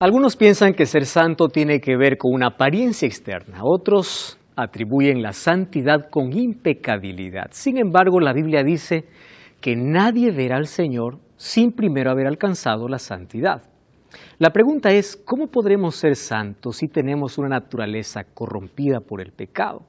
Algunos piensan que ser santo tiene que ver con una apariencia externa, otros atribuyen la santidad con impecabilidad. Sin embargo, la Biblia dice que nadie verá al Señor sin primero haber alcanzado la santidad. La pregunta es, ¿cómo podremos ser santos si tenemos una naturaleza corrompida por el pecado?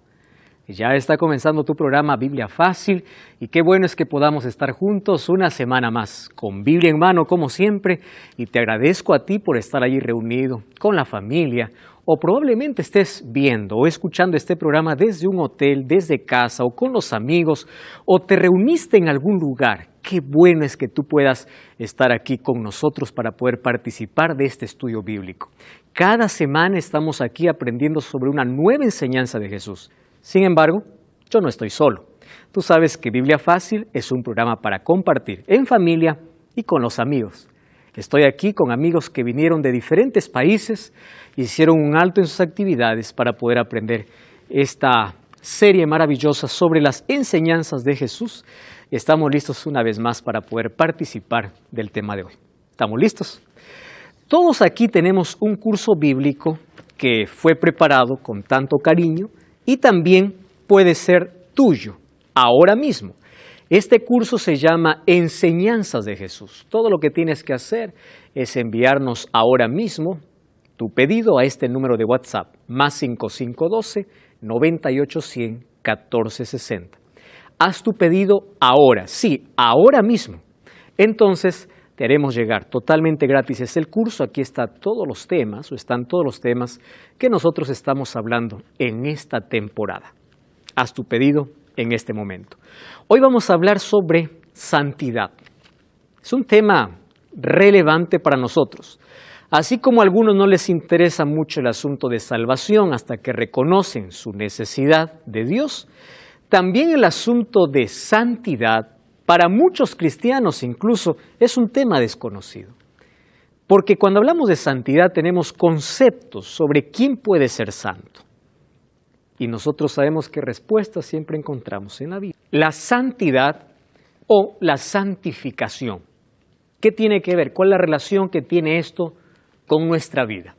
Ya está comenzando tu programa Biblia Fácil y qué bueno es que podamos estar juntos una semana más, con Biblia en mano como siempre, y te agradezco a ti por estar allí reunido con la familia, o probablemente estés viendo o escuchando este programa desde un hotel, desde casa o con los amigos, o te reuniste en algún lugar. Qué bueno es que tú puedas estar aquí con nosotros para poder participar de este estudio bíblico. Cada semana estamos aquí aprendiendo sobre una nueva enseñanza de Jesús. Sin embargo, yo no estoy solo. Tú sabes que Biblia Fácil es un programa para compartir en familia y con los amigos. Estoy aquí con amigos que vinieron de diferentes países, hicieron un alto en sus actividades para poder aprender esta serie maravillosa sobre las enseñanzas de Jesús. Estamos listos una vez más para poder participar del tema de hoy. ¿Estamos listos? Todos aquí tenemos un curso bíblico que fue preparado con tanto cariño y también puede ser tuyo, ahora mismo. Este curso se llama Enseñanzas de Jesús. Todo lo que tienes que hacer es enviarnos ahora mismo tu pedido a este número de WhatsApp, más 5512-9810-1460. Haz tu pedido ahora, sí, ahora mismo. Entonces te haremos llegar totalmente gratis. Es el curso, aquí están todos los temas, o están todos los temas que nosotros estamos hablando en esta temporada. Haz tu pedido en este momento. Hoy vamos a hablar sobre santidad. Es un tema relevante para nosotros. Así como a algunos no les interesa mucho el asunto de salvación hasta que reconocen su necesidad de Dios, también el asunto de santidad para muchos cristianos incluso es un tema desconocido. Porque cuando hablamos de santidad tenemos conceptos sobre quién puede ser santo. Y nosotros sabemos qué respuestas siempre encontramos en la Biblia. La santidad o la santificación. ¿Qué tiene que ver? ¿Cuál es la relación que tiene esto con nuestra vida?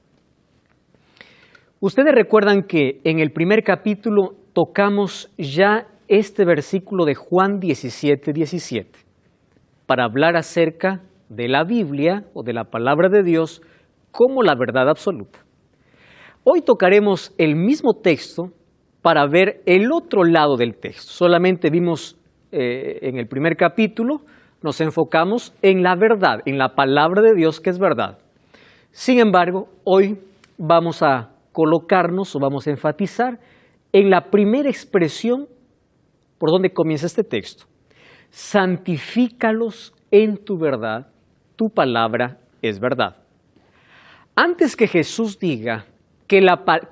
Ustedes recuerdan que en el primer capítulo tocamos ya este versículo de Juan 17:17 para hablar acerca de la Biblia o de la palabra de Dios como la verdad absoluta. Hoy tocaremos el mismo texto para ver el otro lado del texto. Solamente vimos en el primer capítulo, nos enfocamos en la verdad, en la palabra de Dios que es verdad. Sin embargo, hoy vamos a colocarnos o vamos a enfatizar en la primera expresión por donde comienza este texto. Santifícalos en tu verdad, tu palabra es verdad. Antes que Jesús diga que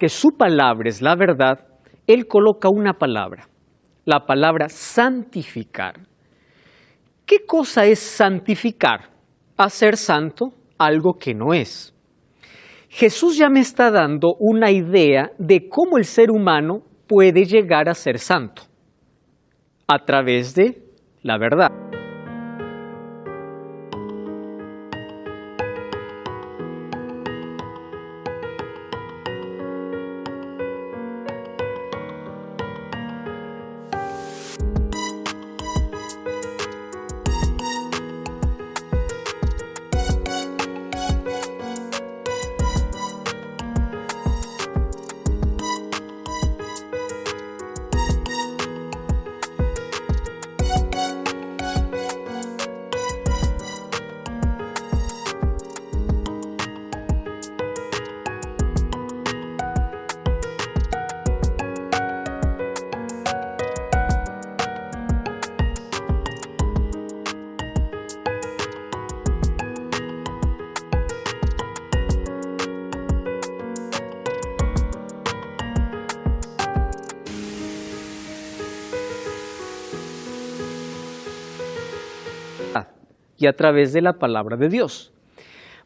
su palabra es la verdad, Él coloca una palabra, la palabra santificar. ¿Qué cosa es santificar? Hacer santo algo que no es. Jesús ya me está dando una idea de cómo el ser humano puede llegar a ser santo a través de la verdad. Y a través de la palabra de Dios.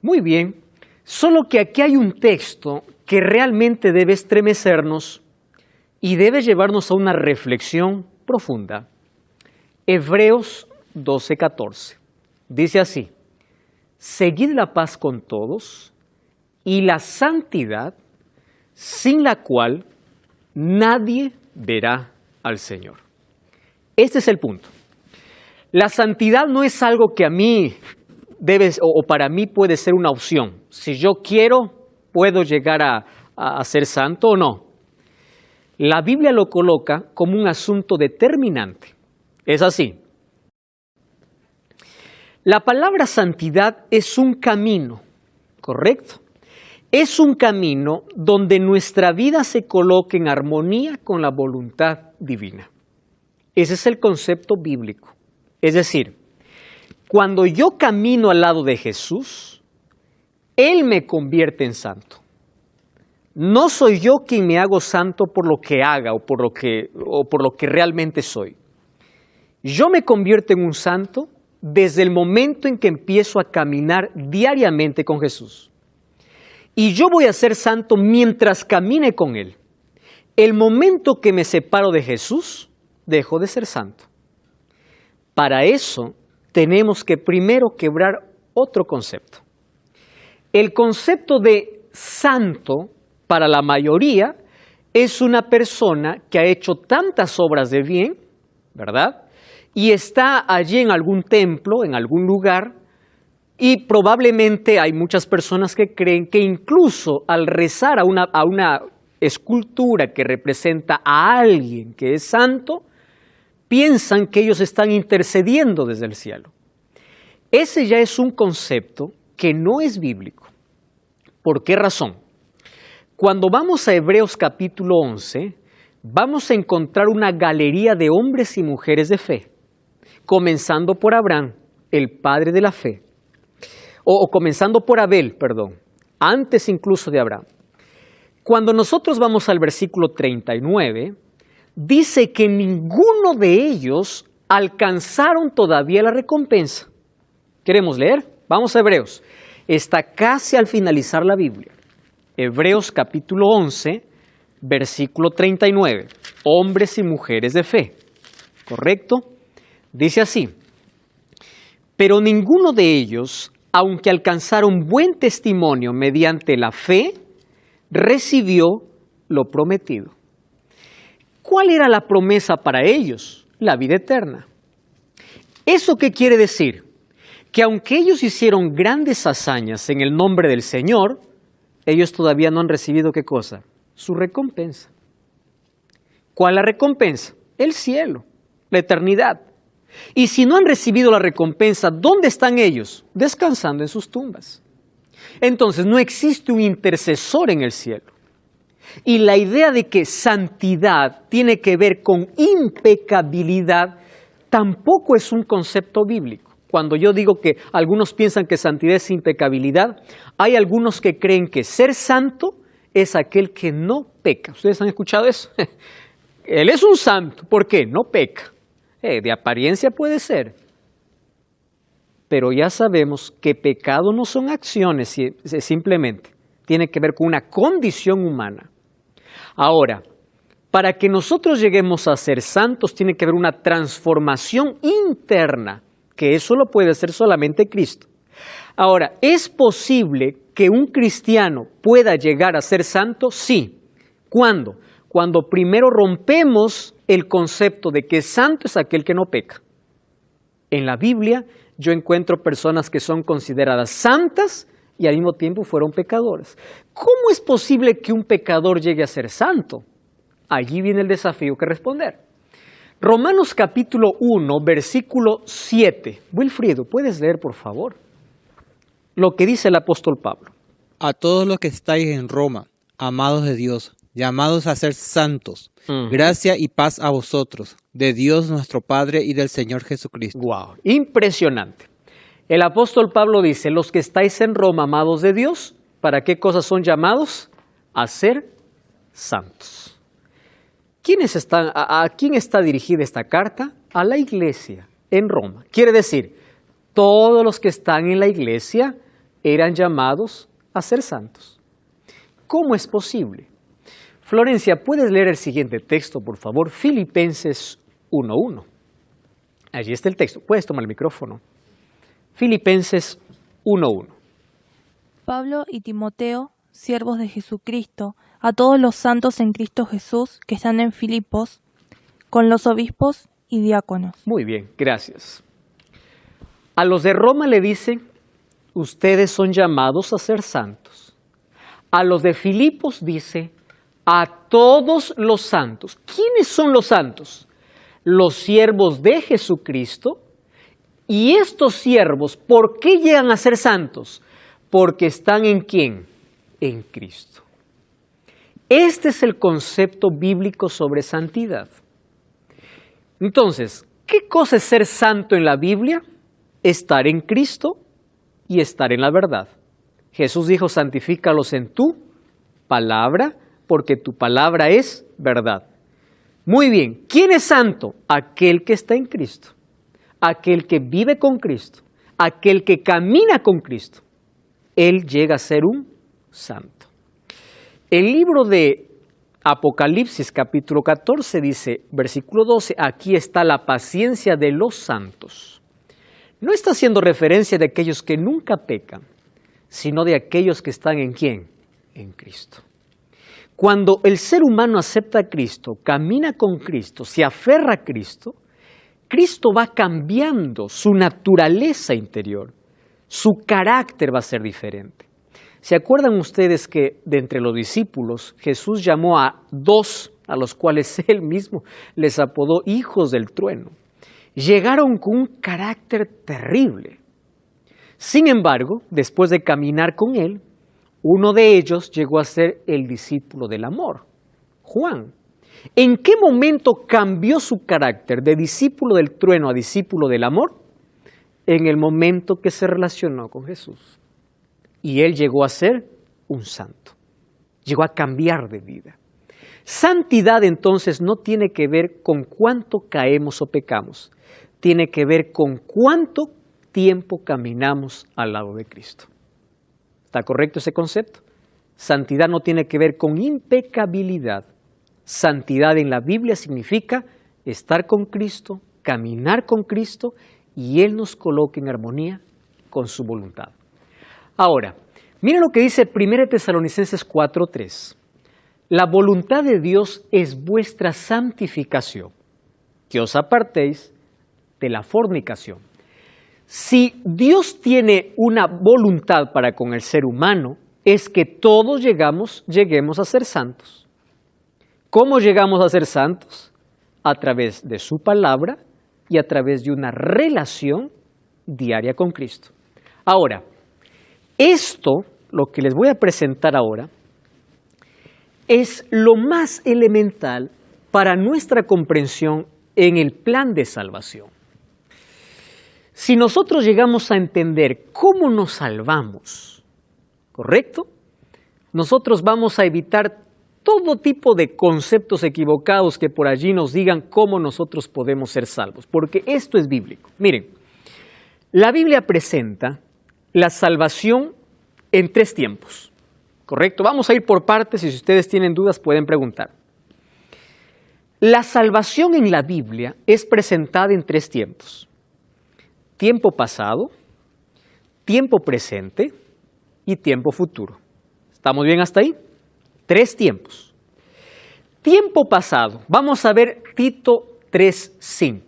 Muy bien, solo que aquí hay un texto que realmente debe estremecernos y debe llevarnos a una reflexión profunda. Hebreos 12:14. Dice así: seguid la paz con todos y la santidad, sin la cual nadie verá al Señor. Este es el punto. La santidad no es algo que a mí o para mí puede ser una opción. Si yo quiero, puedo llegar a ser santo o no. La Biblia lo coloca como un asunto determinante. Es así. La palabra santidad es un camino, ¿correcto? Es un camino donde nuestra vida se coloque en armonía con la voluntad divina. Ese es el concepto bíblico. Es decir, cuando yo camino al lado de Jesús, Él me convierte en santo. No soy yo quien me hago santo por lo que haga o por lo que realmente soy. Yo me convierto en un santo desde el momento en que empiezo a caminar diariamente con Jesús. Y yo voy a ser santo mientras camine con Él. El momento que me separo de Jesús, dejo de ser santo. Para eso tenemos que primero quebrar otro concepto. El concepto de santo, para la mayoría, es una persona que ha hecho tantas obras de bien, ¿verdad? Y está allí en algún templo, en algún lugar, y probablemente hay muchas personas que creen que incluso al rezar a una escultura que representa a alguien que es santo, piensan que ellos están intercediendo desde el cielo. Ese ya es un concepto que no es bíblico. ¿Por qué razón? Cuando vamos a Hebreos capítulo 11, vamos a encontrar una galería de hombres y mujeres de fe, comenzando por Abraham, el padre de la fe, o comenzando por Abel, perdón, antes incluso de Abraham. Cuando nosotros vamos al versículo 39, dice que ninguno de ellos alcanzaron todavía la recompensa. ¿Queremos leer? Vamos a Hebreos. Está casi al finalizar la Biblia. Hebreos capítulo 11, versículo 39. Hombres y mujeres de fe. ¿Correcto? Dice así: pero ninguno de ellos, aunque alcanzaron buen testimonio mediante la fe, recibió lo prometido. ¿Cuál era la promesa para ellos? La vida eterna. ¿Eso qué quiere decir? Que aunque ellos hicieron grandes hazañas en el nombre del Señor, ellos todavía no han recibido ¿qué cosa? Su recompensa. ¿Cuál es la recompensa? El cielo, la eternidad. Y si no han recibido la recompensa, ¿dónde están ellos? Descansando en sus tumbas. Entonces no existe un intercesor en el cielo. Y la idea de que santidad tiene que ver con impecabilidad tampoco es un concepto bíblico. Cuando yo digo que algunos piensan que santidad es impecabilidad, hay algunos que creen que ser santo es aquel que no peca. ¿Ustedes han escuchado eso? Él es un santo. ¿Por qué? No peca. De apariencia puede ser. Pero ya sabemos que pecado no son acciones simplemente. Tiene que ver con una condición humana. Ahora, para que nosotros lleguemos a ser santos, tiene que haber una transformación interna, que eso lo puede hacer solamente Cristo. Ahora, ¿es posible que un cristiano pueda llegar a ser santo? Sí. ¿Cuándo? Cuando primero rompemos el concepto de que santo es aquel que no peca. En la Biblia yo encuentro personas que son consideradas santas y al mismo tiempo fueron pecadores. ¿Cómo es posible que un pecador llegue a ser santo? Allí viene el desafío que responder. Romanos capítulo 1, versículo 7. Wilfrido, ¿puedes leer, por favor? Lo que dice el apóstol Pablo. A todos los que estáis en Roma, amados de Dios, llamados a ser santos, gracia y paz a vosotros, de Dios nuestro Padre y del Señor Jesucristo. ¡Wow! Impresionante. El apóstol Pablo dice, los que estáis en Roma, amados de Dios, ¿para qué cosas son llamados? A ser santos. ¿A quién está dirigida esta carta? A la iglesia en Roma. Quiere decir, todos los que están en la iglesia eran llamados a ser santos. ¿Cómo es posible? Florencia, ¿puedes leer el siguiente texto, por favor? Filipenses 1:1. Allí está el texto. Puedes tomar el micrófono. Filipenses 1:1. Pablo y Timoteo, siervos de Jesucristo, a todos los santos en Cristo Jesús que están en Filipos, con los obispos y diáconos. Muy bien, gracias. A los de Roma le dicen, ustedes son llamados a ser santos. A los de Filipos dice, a todos los santos. ¿Quiénes son los santos? Los siervos de Jesucristo. Y estos siervos, ¿por qué llegan a ser santos? Porque están ¿en quién? En Cristo. Este es el concepto bíblico sobre santidad. Entonces, ¿qué cosa es ser santo en la Biblia? Estar en Cristo y estar en la verdad. Jesús dijo, santifícalos en tu palabra, porque tu palabra es verdad. Muy bien, ¿quién es santo? Aquel que está en Cristo, aquel que vive con Cristo, aquel que camina con Cristo. Él llega a ser un santo. El libro de Apocalipsis capítulo 14 dice, versículo 12, aquí está la paciencia de los santos. No está haciendo referencia de aquellos que nunca pecan, sino de aquellos que están ¿en quién? En Cristo. Cuando el ser humano acepta a Cristo, camina con Cristo, se aferra a Cristo, Cristo va cambiando su naturaleza interior, su carácter va a ser diferente. ¿Se acuerdan ustedes que de entre los discípulos Jesús llamó a dos, a los cuales él mismo les apodó hijos del trueno? Llegaron con un carácter terrible. Sin embargo, después de caminar con él, uno de ellos llegó a ser el discípulo del amor, Juan. ¿En qué momento cambió su carácter de discípulo del trueno a discípulo del amor? En el momento que se relacionó con Jesús. Y él llegó a ser un santo. Llegó a cambiar de vida. Santidad entonces no tiene que ver con cuánto caemos o pecamos. Tiene que ver con cuánto tiempo caminamos al lado de Cristo. ¿Está correcto ese concepto? Santidad no tiene que ver con impecabilidad. Santidad en la Biblia significa estar con Cristo, caminar con Cristo y Él nos coloca en armonía con su voluntad. Ahora, mira lo que dice 1 Tesalonicenses 4:3. La voluntad de Dios es vuestra santificación, que os apartéis de la fornicación. Si Dios tiene una voluntad para con el ser humano, es que todos lleguemos a ser santos. ¿Cómo llegamos a ser santos? A través de su palabra y a través de una relación diaria con Cristo. Ahora, esto, lo que les voy a presentar ahora, es lo más elemental para nuestra comprensión en el plan de salvación. Si nosotros llegamos a entender cómo nos salvamos, ¿correcto? Nosotros vamos a evitar todo tipo de conceptos equivocados que por allí nos digan cómo nosotros podemos ser salvos, porque esto es bíblico. Miren, la Biblia presenta la salvación en 3 tiempos, ¿correcto? Vamos a ir por partes y si ustedes tienen dudas pueden preguntar. La salvación en la Biblia es presentada en 3 tiempos. Tiempo pasado, tiempo presente y tiempo futuro. ¿Estamos bien hasta ahí? 3 tiempos. Tiempo pasado. Vamos a ver Tito 3:5.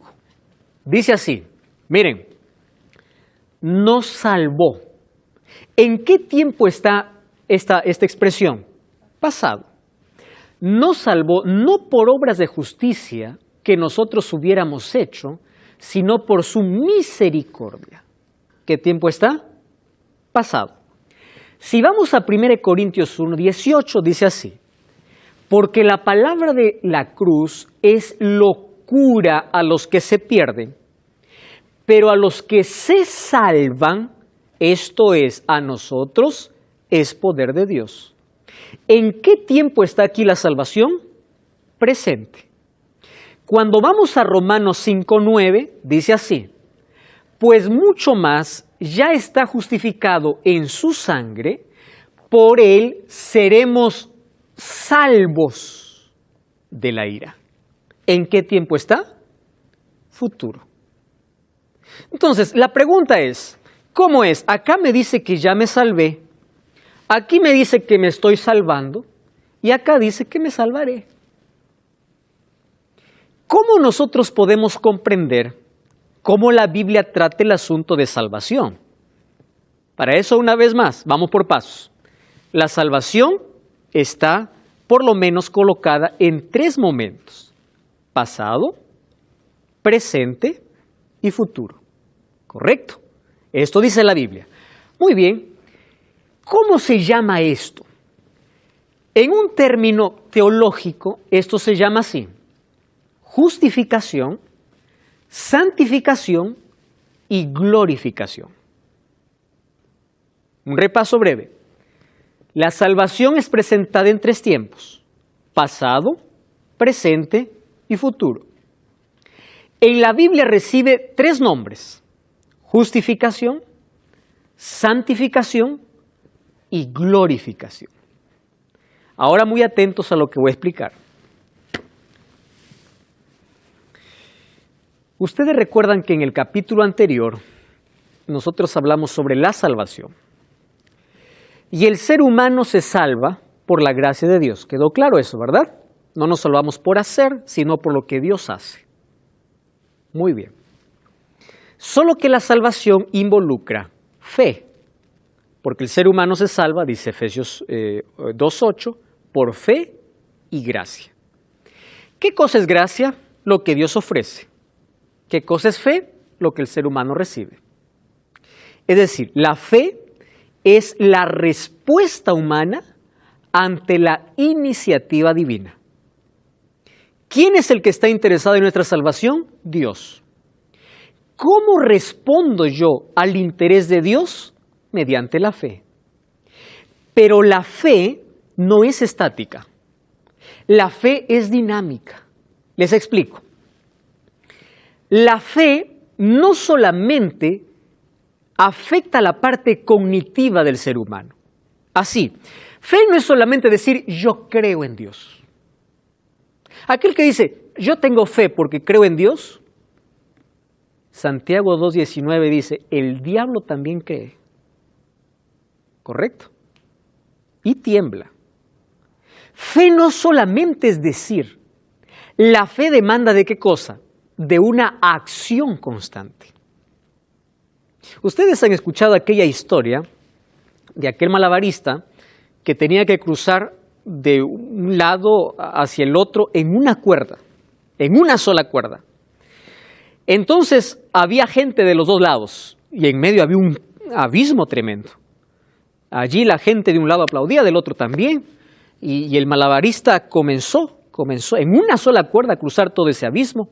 Dice así, miren, nos salvó. ¿En qué tiempo está esta expresión? Pasado. Nos salvó no por obras de justicia que nosotros hubiéramos hecho, sino por su misericordia. ¿Qué tiempo está? Pasado. Si vamos a 1 Corintios 1:18, dice así, porque la palabra de la cruz es locura a los que se pierden, pero a los que se salvan, esto es, a nosotros, es poder de Dios. ¿En qué tiempo está aquí la salvación? Presente. Cuando vamos a Romanos 5:9, dice así, pues mucho más ya está justificado en su sangre, por él seremos salvos de la ira. ¿En qué tiempo está? Futuro. Entonces, la pregunta es, ¿cómo es? Acá me dice que ya me salvé, Aquí me dice que me estoy salvando y acá dice que me salvaré. ¿Cómo nosotros podemos comprender cómo la Biblia trata el asunto de salvación? Para eso, una vez más, vamos por pasos. La salvación está por lo menos colocada en 3 momentos: pasado, presente y futuro. ¿Correcto? Esto dice la Biblia. Muy bien. ¿Cómo se llama esto? En un término teológico, esto se llama así: justificación, santificación y glorificación. Un repaso breve. La salvación es presentada en 3 tiempos: pasado, presente y futuro. En la Biblia recibe 3 nombres: justificación, santificación y glorificación. Ahora muy atentos a lo que voy a explicar. Ustedes recuerdan que en el capítulo anterior nosotros hablamos sobre la salvación. Y el ser humano se salva por la gracia de Dios. ¿Quedó claro eso, verdad? No nos salvamos por hacer, sino por lo que Dios hace. Muy bien. Solo que la salvación involucra fe, porque el ser humano se salva, dice Efesios 2:8, por fe y gracia. ¿Qué cosa es gracia? Lo que Dios ofrece. ¿Qué cosa es fe? Lo que el ser humano recibe. Es decir, la fe es la respuesta humana ante la iniciativa divina. ¿Quién es el que está interesado en nuestra salvación? Dios. ¿Cómo respondo yo al interés de Dios? Mediante la fe. Pero la fe no es estática. La fe es dinámica. Les explico. La fe no solamente afecta la parte cognitiva del ser humano. Así, fe no es solamente decir yo creo en Dios. Aquel que dice yo tengo fe porque creo en Dios, Santiago 2:19 dice, el diablo también cree. ¿Correcto? Y tiembla. Fe no solamente es decir, la fe demanda ¿de qué cosa? De una acción constante. Ustedes han escuchado aquella historia de aquel malabarista que tenía que cruzar de un lado hacia el otro en una cuerda, en una sola cuerda. Entonces había gente de los 2 lados y en medio había un abismo tremendo. Allí la gente de un lado aplaudía, del otro también, y el malabarista comenzó en una sola cuerda a cruzar todo ese abismo.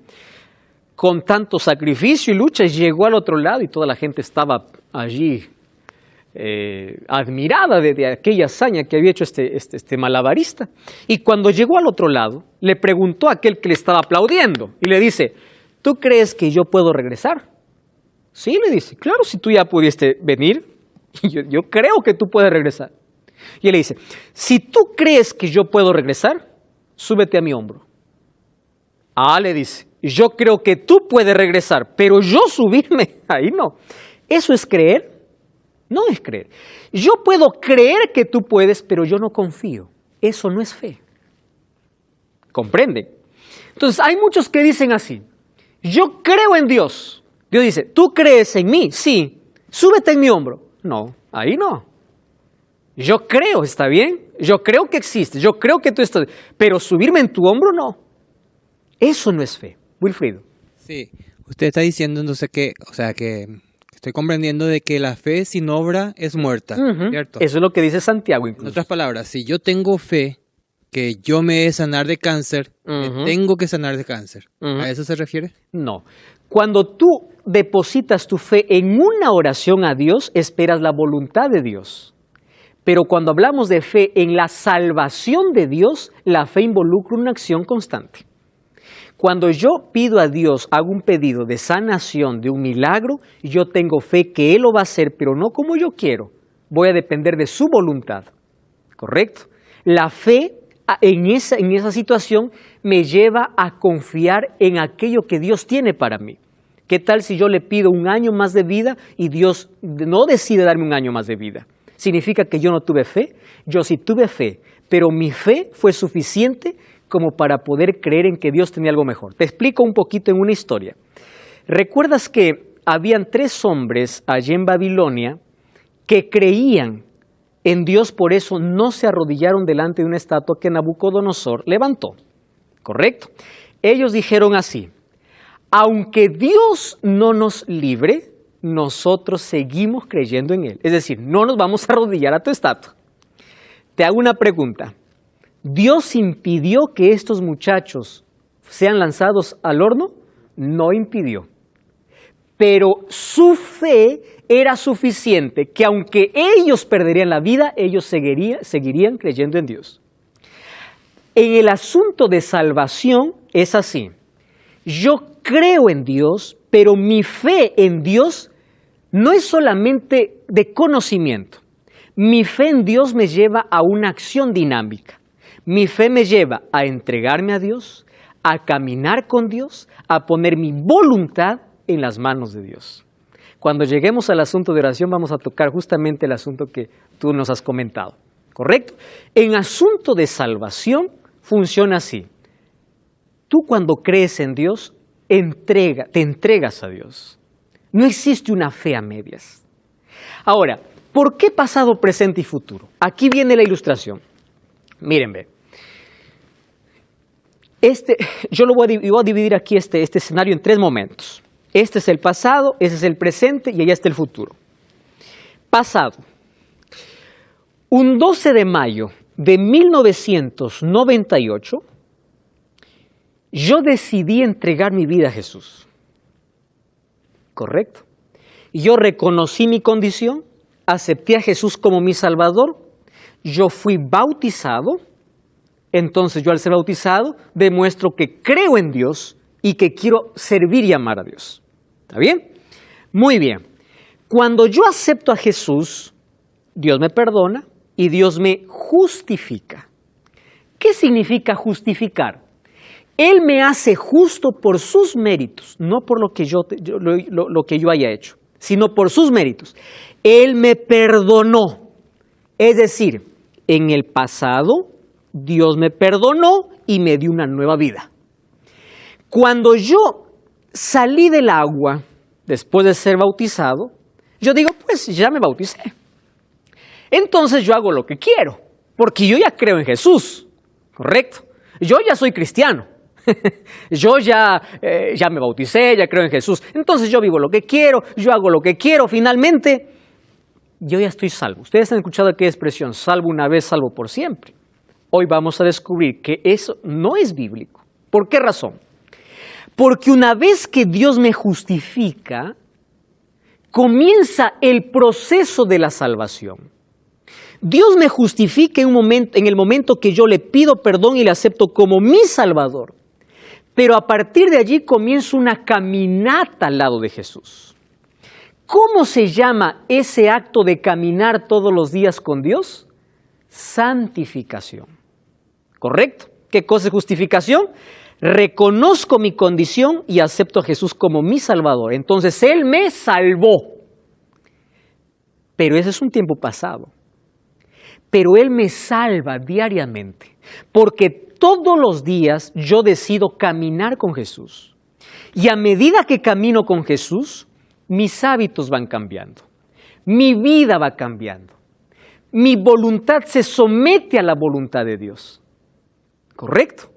Con tanto sacrificio y lucha llegó al otro lado y toda la gente estaba allí admirada de aquella hazaña que había hecho este malabarista. Y cuando llegó al otro lado, le preguntó a aquel que le estaba aplaudiendo y le dice, ¿tú crees que yo puedo regresar? Sí, le dice, claro, si tú ya pudiste venir, yo creo que tú puedes regresar. Y él le dice, si tú crees que yo puedo regresar, súbete a mi hombro. Ah, le dice, yo creo que tú puedes regresar, pero yo subirme, ahí no. ¿Eso es creer? No es creer. Yo puedo creer que tú puedes, pero yo no confío. Eso no es fe. ¿Comprenden? Entonces, hay muchos que dicen así, yo creo en Dios. Dios dice, ¿tú crees en mí? Sí. Súbete en mi hombro. No, ahí no. Yo creo, ¿está bien? Yo creo que existes, yo creo que tú estás, pero subirme en tu hombro, no. Eso no es fe. Wilfrido. Sí, usted está diciendo entonces que estoy comprendiendo de que la fe sin obra es muerta, ¿cierto? Eso es lo que dice Santiago incluso. En otras palabras, si yo tengo fe que yo me he de sanar de cáncer, me tengo que sanar de cáncer. ¿A eso se refiere? No. Cuando tú depositas tu fe en una oración a Dios, esperas la voluntad de Dios. Pero cuando hablamos de fe en la salvación de Dios, la fe involucra una acción constante. Cuando yo pido a Dios, hago un pedido de sanación, de un milagro, yo tengo fe que Él lo va a hacer, pero no como yo quiero. Voy a depender de su voluntad. ¿Correcto? La fe en esa situación me lleva a confiar en aquello que Dios tiene para mí. ¿Qué tal si yo le pido un año más de vida y Dios no decide darme un año más de vida? ¿Significa que yo no tuve fe? Yo sí tuve fe, pero mi fe fue suficiente como para poder creer en que Dios tenía algo mejor. Te explico un poquito en una historia. ¿Recuerdas que habían 3 hombres allí en Babilonia que creían en Dios, por eso no se arrodillaron delante de una estatua que Nabucodonosor levantó? ¿Correcto? Ellos dijeron así: aunque Dios no nos libre, nosotros seguimos creyendo en Él. Es decir, no nos vamos a arrodillar a tu estatua. Te hago una pregunta. ¿Dios impidió que estos muchachos sean lanzados al horno? No impidió. Pero su fe era suficiente que aunque ellos perderían la vida, ellos seguirían creyendo en Dios. En el asunto de salvación es así. Yo creo en Dios, pero mi fe en Dios no es solamente de conocimiento. Mi fe en Dios me lleva a una acción dinámica. Mi fe me lleva a entregarme a Dios, a caminar con Dios, a poner mi voluntad en las manos de Dios. Cuando lleguemos al asunto de oración vamos a tocar justamente el asunto que tú nos has comentado, ¿correcto? En asunto de salvación funciona así. Tú cuando crees en Dios, te entregas a Dios. No existe una fe a medias. Ahora, ¿por qué pasado, presente y futuro? Aquí viene la ilustración. Miren, ve. Yo voy a dividir aquí este escenario en 3 momentos. Este es el pasado, ese es el presente y allá está el futuro. Pasado. Un 12 de mayo de 1998, yo decidí entregar mi vida a Jesús. ¿Correcto? Yo reconocí mi condición, acepté a Jesús como mi Salvador, yo fui bautizado. Entonces yo al ser bautizado demuestro que creo en Dios y que quiero servir y amar a Dios. ¿Está bien? Muy bien. Cuando yo acepto a Jesús, Dios me perdona y Dios me justifica. ¿Qué significa justificar? Él me hace justo por sus méritos, no por lo que yo haya hecho, sino por sus méritos. Él me perdonó. Es decir, en el pasado Dios me perdonó y me dio una nueva vida. Cuando yo salí del agua, después de ser bautizado, yo digo, pues ya me bauticé. Entonces yo hago lo que quiero, porque yo ya creo en Jesús, ¿correcto? Yo ya soy cristiano. Yo ya me bauticé, ya creo en Jesús. Entonces yo vivo lo que quiero, yo hago lo que quiero. Finalmente, yo ya estoy salvo. Ustedes han escuchado aquella expresión, salvo una vez, salvo por siempre. Hoy vamos a descubrir que eso no es bíblico. ¿Por qué razón? Porque una vez que Dios me justifica, comienza el proceso de la salvación. Dios me justifica en el momento que yo le pido perdón y le acepto como mi Salvador. Pero a partir de allí comienza una caminata al lado de Jesús. ¿Cómo se llama ese acto de caminar todos los días con Dios? Santificación. ¿Correcto? ¿Qué cosa es justificación? Reconozco mi condición y acepto a Jesús como mi Salvador. Entonces Él me salvó. Pero ese es un tiempo pasado. Pero Él me salva diariamente, porque todos los días yo decido caminar con Jesús. Y a medida que camino con Jesús, mis hábitos van cambiando, mi vida va cambiando, mi voluntad se somete a la voluntad de Dios. ¿Correcto?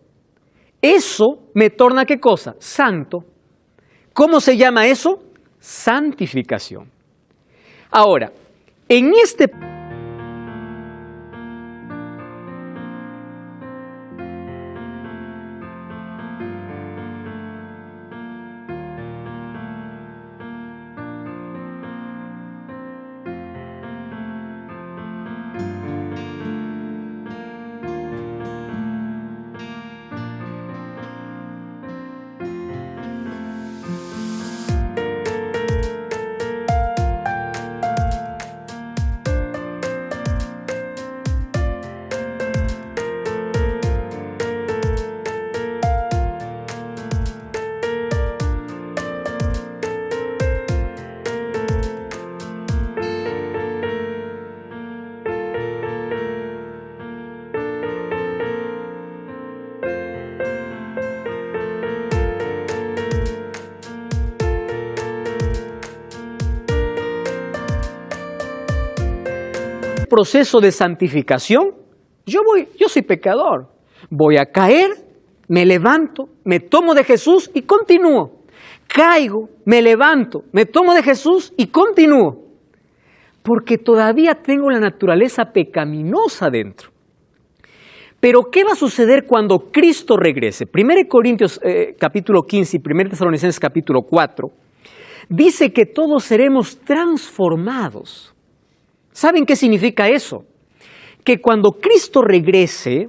Eso me torna, ¿qué cosa? Santo. ¿Cómo se llama eso? Santificación. Ahora, en este proceso de santificación, yo soy pecador. Voy a caer, me levanto, me tomo de Jesús y continúo. Caigo, me levanto, me tomo de Jesús y continúo. Porque todavía tengo la naturaleza pecaminosa dentro. Pero ¿qué va a suceder cuando Cristo regrese? 1 Corintios capítulo 15 y 1 Tesalonicenses capítulo 4 dice que todos seremos transformados. ¿Saben qué significa eso? Que cuando Cristo regrese,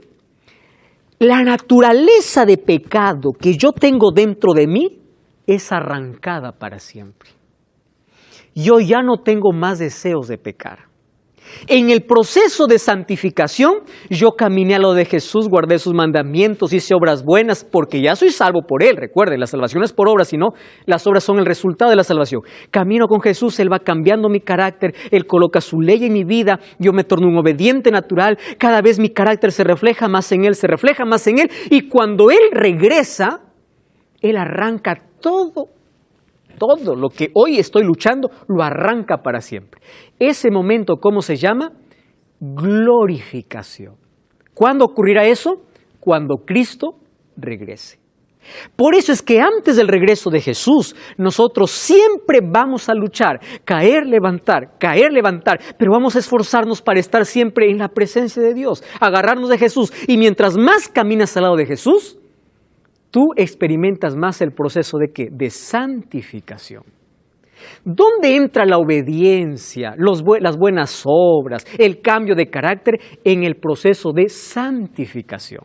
la naturaleza de pecado que yo tengo dentro de mí es arrancada para siempre. Yo ya no tengo más deseos de pecar. En el proceso de santificación, yo caminé a lo de Jesús, guardé sus mandamientos, hice obras buenas, porque ya soy salvo por Él. Recuerden, la salvación no es por obras, sino las obras son el resultado de la salvación. Camino con Jesús, Él va cambiando mi carácter, Él coloca su ley en mi vida, yo me torno un obediente natural, cada vez mi carácter se refleja más en Él, y cuando Él regresa, Él arranca todo lo que hoy estoy luchando, lo arranca para siempre. Ese momento, ¿cómo se llama? Glorificación. ¿Cuándo ocurrirá eso? Cuando Cristo regrese. Por eso es que antes del regreso de Jesús, nosotros siempre vamos a luchar, caer, levantar, pero vamos a esforzarnos para estar siempre en la presencia de Dios, agarrarnos de Jesús. Y mientras más caminas al lado de Jesús, tú experimentas más el proceso ¿de qué? De santificación. ¿Dónde entra la obediencia, las buenas obras, el cambio de carácter? En el proceso de santificación.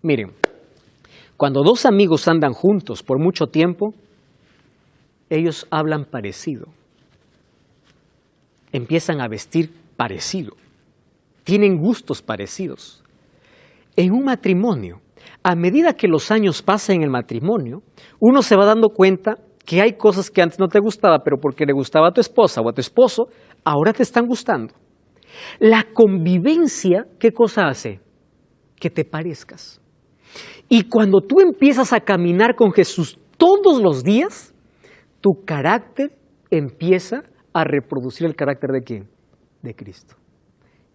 Miren, cuando dos amigos andan juntos por mucho tiempo, ellos hablan parecido, empiezan a vestir parecido, tienen gustos parecidos. En un matrimonio, a medida que los años pasan en el matrimonio, uno se va dando cuenta que hay cosas que antes no te gustaba, pero porque le gustaba a tu esposa o a tu esposo, ahora te están gustando. La convivencia, ¿qué cosa hace? Que te parezcas. Y cuando tú empiezas a caminar con Jesús todos los días, tu carácter empieza a reproducir el carácter ¿de quién? De Cristo.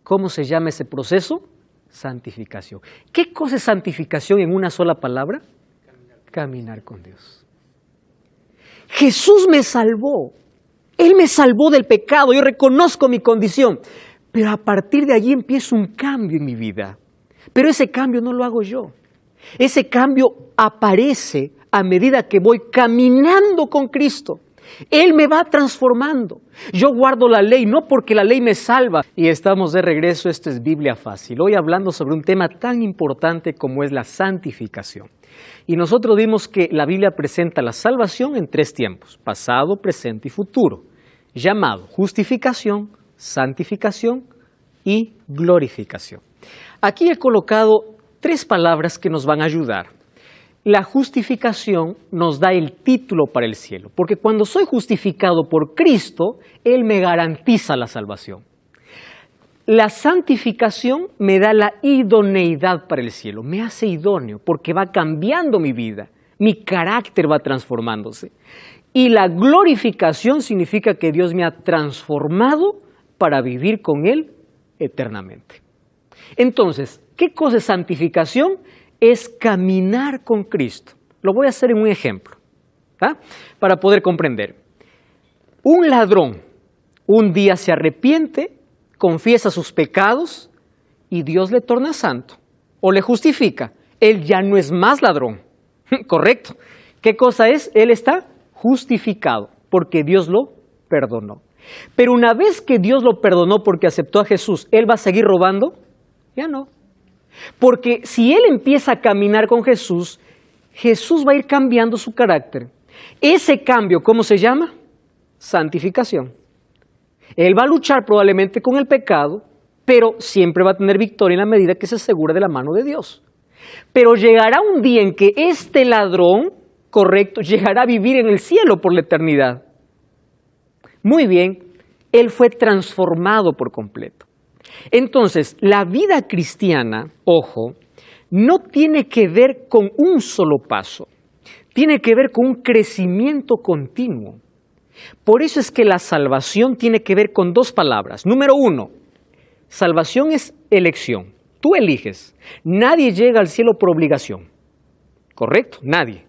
¿Cómo se llama ese proceso? Santificación. ¿Qué cosa es santificación en una sola palabra? Caminar con Dios. Jesús me salvó. Él me salvó del pecado. Yo reconozco mi condición. Pero a partir de allí empieza un cambio en mi vida. Pero ese cambio no lo hago yo. Ese cambio aparece a medida que voy caminando con Cristo. Él me va transformando. Yo guardo la ley, no porque la ley me salva. Y estamos de regreso, esto es Biblia Fácil. Hoy hablando sobre un tema tan importante como es la santificación. Y nosotros vimos que la Biblia presenta la salvación en tres tiempos, pasado, presente y futuro, llamado justificación, santificación y glorificación. Aquí he colocado tres palabras que nos van a ayudar. La justificación nos da el título para el cielo, porque cuando soy justificado por Cristo, Él me garantiza la salvación. La santificación me da la idoneidad para el cielo, me hace idóneo porque va cambiando mi vida, mi carácter va transformándose. Y la glorificación significa que Dios me ha transformado para vivir con Él eternamente. Entonces, ¿qué cosa es santificación? Es caminar con Cristo. Lo voy a hacer en un ejemplo, ¿tá? Para poder comprender. Un ladrón un día se arrepiente, confiesa sus pecados y Dios le torna santo o le justifica. Él ya no es más ladrón, ¿correcto? ¿Qué cosa es? Él está justificado porque Dios lo perdonó. Pero una vez que Dios lo perdonó porque aceptó a Jesús, ¿él va a seguir robando? Ya no. Porque si él empieza a caminar con Jesús, Jesús va a ir cambiando su carácter. Ese cambio, ¿cómo se llama? Santificación. Él va a luchar probablemente con el pecado, pero siempre va a tener victoria en la medida que se asegura de la mano de Dios. Pero llegará un día en que este ladrón, correcto, llegará a vivir en el cielo por la eternidad. Muy bien, él fue transformado por completo. Entonces, la vida cristiana, ojo, no tiene que ver con un solo paso, tiene que ver con un crecimiento continuo. Por eso es que la salvación tiene que ver con dos palabras. Número uno, salvación es elección. Tú eliges. Nadie llega al cielo por obligación. ¿Correcto? Nadie.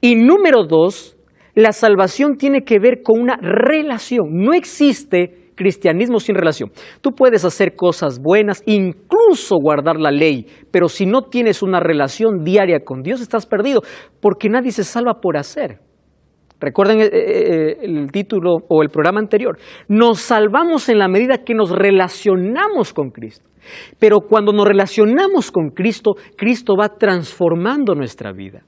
Y número 2, la salvación tiene que ver con una relación. No existe cristianismo sin relación. Tú puedes hacer cosas buenas, incluso guardar la ley, pero si no tienes una relación diaria con Dios, estás perdido, porque nadie se salva por hacer. Recuerden el título o el programa anterior. Nos salvamos en la medida que nos relacionamos con Cristo. Pero cuando nos relacionamos con Cristo, Cristo va transformando nuestra vida.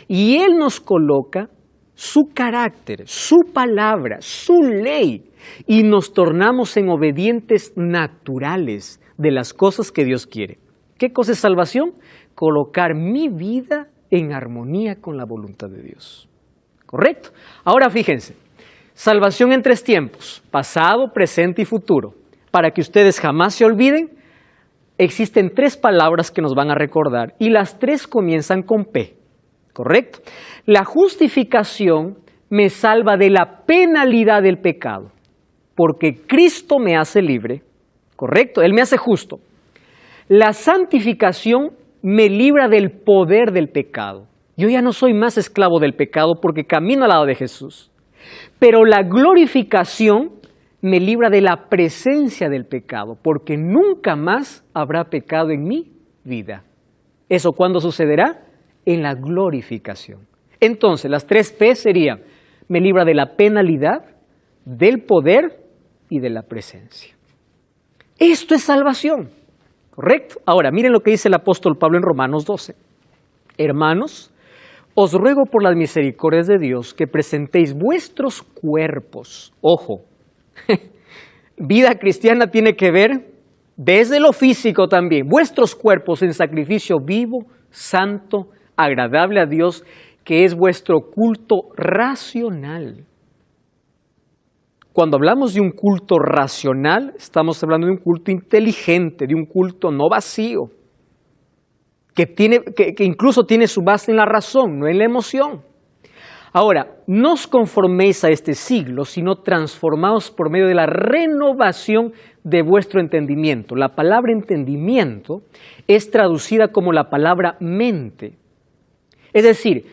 Y Él nos coloca su carácter, su palabra, su ley. Y nos tornamos en obedientes naturales de las cosas que Dios quiere. ¿Qué cosa es salvación? Colocar mi vida en armonía con la voluntad de Dios. ¿Correcto? Ahora fíjense, salvación en 3 tiempos, pasado, presente y futuro. Para que ustedes jamás se olviden, existen 3 palabras que nos van a recordar y las 3 comienzan con P. ¿Correcto? La justificación me salva de la penalidad del pecado, porque Cristo me hace libre. ¿Correcto? Él me hace justo. La santificación me libra del poder del pecado. Yo ya no soy más esclavo del pecado porque camino al lado de Jesús. Pero la glorificación me libra de la presencia del pecado, porque nunca más habrá pecado en mi vida. ¿Eso cuándo sucederá? En la glorificación. Entonces, las 3 P serían, me libra de la penalidad, del poder y de la presencia. Esto es salvación, ¿correcto? Ahora, miren lo que dice el apóstol Pablo en Romanos 12. Hermanos, os ruego por las misericordias de Dios que presentéis vuestros cuerpos. Ojo, vida cristiana tiene que ver desde lo físico también. Vuestros cuerpos en sacrificio vivo, santo, agradable a Dios, que es vuestro culto racional. Cuando hablamos de un culto racional, estamos hablando de un culto inteligente, de un culto no vacío. Que incluso tiene su base en la razón, no en la emoción. Ahora, no os conforméis a este siglo, sino transformaos por medio de la renovación de vuestro entendimiento. La palabra entendimiento es traducida como la palabra mente. Es decir,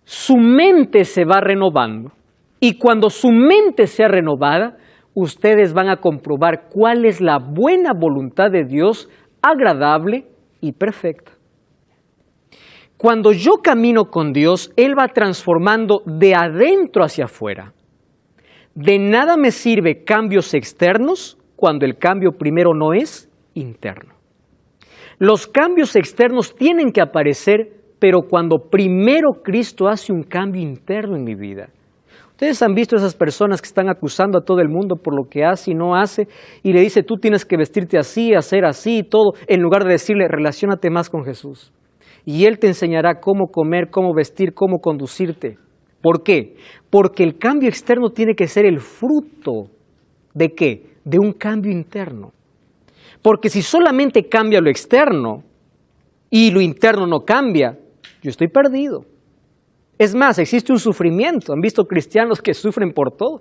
su mente se va renovando y cuando su mente sea renovada, ustedes van a comprobar cuál es la buena voluntad de Dios, agradable y perfecta. Cuando yo camino con Dios, Él va transformando de adentro hacia afuera. De nada me sirve cambios externos cuando el cambio primero no es interno. Los cambios externos tienen que aparecer, pero cuando primero Cristo hace un cambio interno en mi vida. Ustedes han visto esas personas que están acusando a todo el mundo por lo que hace y no hace, y le dice, tú tienes que vestirte así, hacer así y todo, en lugar de decirle, relaciónate más con Jesús. Y Él te enseñará cómo comer, cómo vestir, cómo conducirte. ¿Por qué? Porque el cambio externo tiene que ser el fruto ¿de qué? De un cambio interno. Porque si solamente cambia lo externo y lo interno no cambia, yo estoy perdido. Es más, existe un sufrimiento. ¿Han visto cristianos que sufren por todo?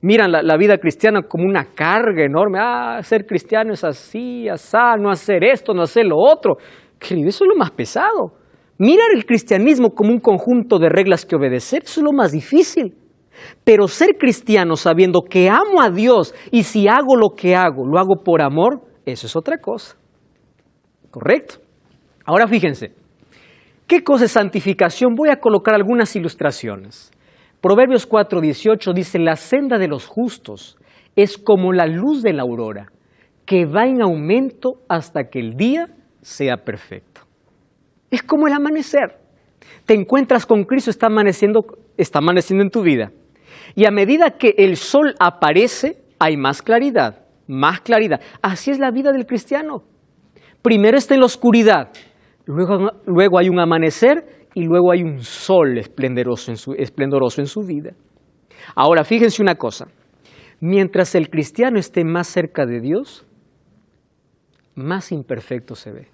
Miran la vida cristiana como una carga enorme. Ser cristiano es así, asá, no hacer esto, no hacer lo otro. Querido, eso es lo más pesado. Mirar el cristianismo como un conjunto de reglas que obedecer, eso es lo más difícil. Pero ser cristiano sabiendo que amo a Dios y si hago lo que hago, lo hago por amor, eso es otra cosa. ¿Correcto? Ahora fíjense, ¿qué cosa es santificación? Voy a colocar algunas ilustraciones. Proverbios 4:18 dice, la senda de los justos es como la luz de la aurora, que va en aumento hasta que el día sea perfecto. Es como el amanecer. Te encuentras con Cristo, está amaneciendo en tu vida. Y a medida que el sol aparece, hay más claridad, más claridad. Así es la vida del cristiano. Primero está en la oscuridad, luego hay un amanecer y luego hay un sol esplendoroso en su vida. Ahora, fíjense una cosa. Mientras el cristiano esté más cerca de Dios, más imperfecto se ve.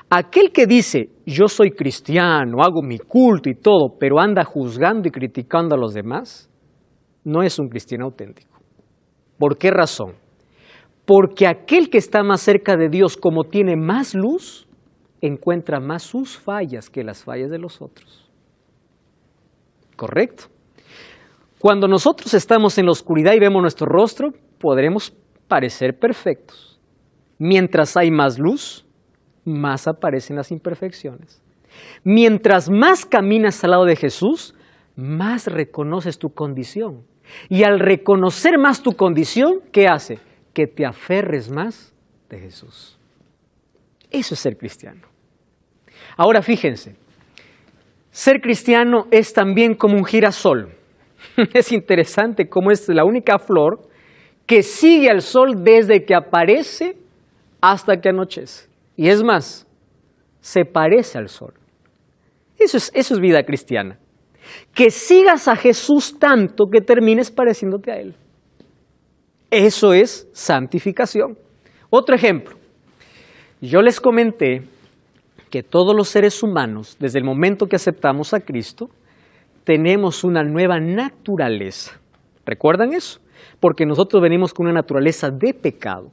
Aquel que dice, yo soy cristiano, hago mi culto y todo, pero anda juzgando y criticando a los demás, no es un cristiano auténtico. ¿Por qué razón? Porque aquel que está más cerca de Dios, como tiene más luz, encuentra más sus fallas que las fallas de los otros. ¿Correcto? Cuando nosotros estamos en la oscuridad y vemos nuestro rostro, podremos parecer perfectos. Mientras hay más luz, más aparecen las imperfecciones. Mientras más caminas al lado de Jesús, más reconoces tu condición. Y al reconocer más tu condición, ¿qué hace? Que te aferres más de Jesús. Eso es ser cristiano. Ahora fíjense, ser cristiano es también como un girasol. Es interesante cómo es la única flor que sigue al sol desde que aparece hasta que anochece. Y es más, se parece al sol. Eso es vida cristiana. Que sigas a Jesús tanto que termines pareciéndote a Él. Eso es santificación. Otro ejemplo. Yo les comenté que todos los seres humanos, desde el momento que aceptamos a Cristo, tenemos una nueva naturaleza. ¿Recuerdan eso? Porque nosotros venimos con una naturaleza de pecado.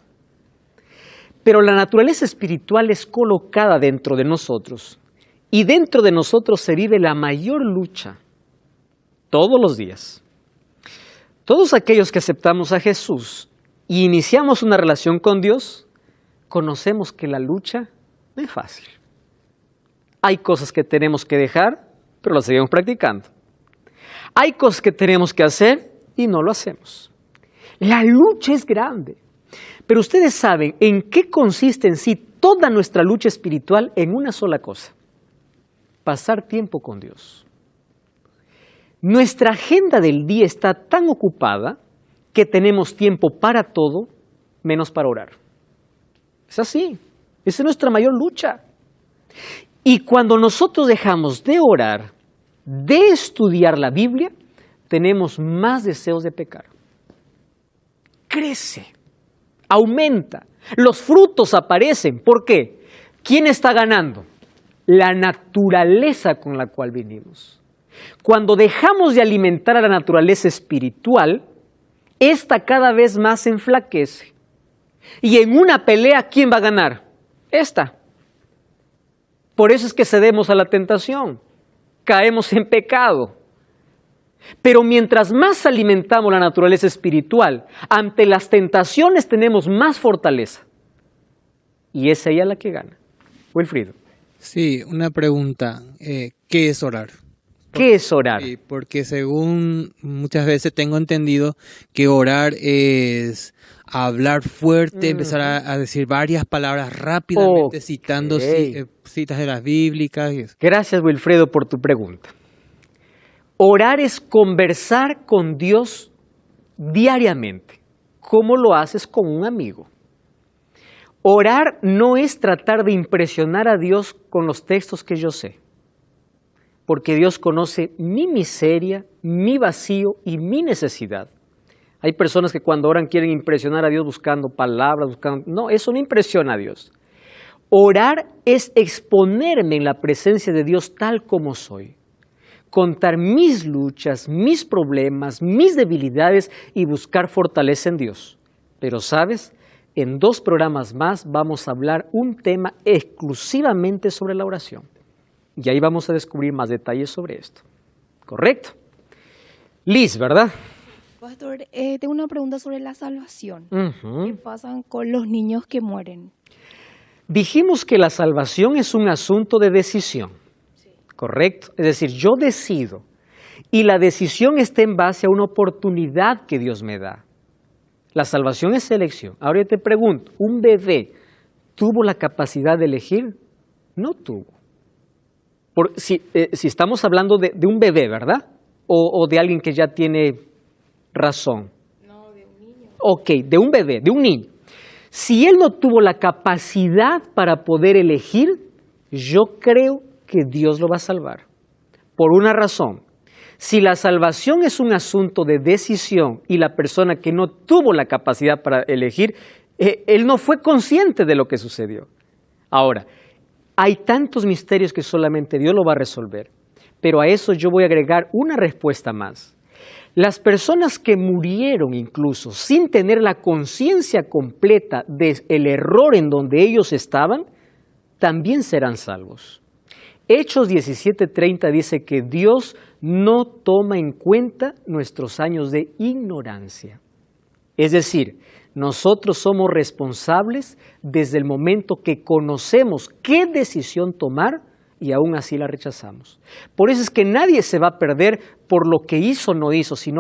Pero la naturaleza espiritual es colocada dentro de nosotros. Y dentro de nosotros se vive la mayor lucha todos los días. Todos aquellos que aceptamos a Jesús y iniciamos una relación con Dios, conocemos que la lucha no es fácil. Hay cosas que tenemos que dejar, pero las seguimos practicando. Hay cosas que tenemos que hacer y no lo hacemos. La lucha es grande. Pero ustedes saben en qué consiste en sí toda nuestra lucha espiritual en una sola cosa: pasar tiempo con Dios. Nuestra agenda del día está tan ocupada que tenemos tiempo para todo menos para orar. Es así. Esa es nuestra mayor lucha. Y cuando nosotros dejamos de orar, de estudiar la Biblia, tenemos más deseos de pecar. Crece, aumenta, los frutos aparecen. ¿Por qué? ¿Quién está ganando? La naturaleza con la cual vinimos. Cuando dejamos de alimentar a la naturaleza espiritual, esta cada vez más se enflaquece. Y en una pelea, ¿quién va a ganar? Esta. Por eso es que cedemos a la tentación, caemos en pecado. Pero mientras más alimentamos la naturaleza espiritual, ante las tentaciones tenemos más fortaleza. Y es ella la que gana. Wilfrido. Sí, una pregunta. ¿Qué es orar? ¿Qué es orar? Sí, porque según muchas veces tengo entendido que orar es hablar fuerte, empezar a decir varias palabras rápidamente, citando citas de las bíblicas. Y eso. Gracias, Wilfredo, por tu pregunta. Orar es conversar con Dios diariamente, como lo haces con un amigo. Orar no es tratar de impresionar a Dios con los textos que yo sé, porque Dios conoce mi miseria, mi vacío y mi necesidad. Hay personas que cuando oran quieren impresionar a Dios buscando palabras, No, eso no impresiona a Dios. Orar es exponerme en la presencia de Dios tal como soy. Contar mis luchas, mis problemas, mis debilidades y buscar fortaleza en Dios. Pero, ¿sabes? En 2 programas más vamos a hablar un tema exclusivamente sobre la oración. Y ahí vamos a descubrir más detalles sobre esto. ¿Correcto? Liz, ¿verdad? Pastor, tengo una pregunta sobre la salvación. Uh-huh. ¿Qué pasa con los niños que mueren? Dijimos que la salvación es un asunto de decisión. ¿Correcto? Es decir, yo decido y la decisión está en base a una oportunidad que Dios me da. La salvación es elección. Ahora yo te pregunto, ¿un bebé tuvo la capacidad de elegir? No tuvo. Si estamos hablando de un bebé, ¿verdad? O de alguien que ya tiene razón. No, de un niño. Ok, de un bebé, de un niño. Si él no tuvo la capacidad para poder elegir, yo creo que Dios lo va a salvar. Por una razón. Si la salvación es un asunto de decisión y la persona que no tuvo la capacidad para elegir, él no fue consciente de lo que sucedió. Ahora, hay tantos misterios que solamente Dios lo va a resolver. Pero a eso yo voy a agregar una respuesta más. Las personas que murieron incluso sin tener la conciencia completa del error en donde ellos estaban, también serán salvos. Hechos 17:30 dice que Dios no toma en cuenta nuestros años de ignorancia. Es decir, nosotros somos responsables desde el momento que conocemos qué decisión tomar y aún así la rechazamos. Por eso es que nadie se va a perder por lo que hizo o no hizo, sino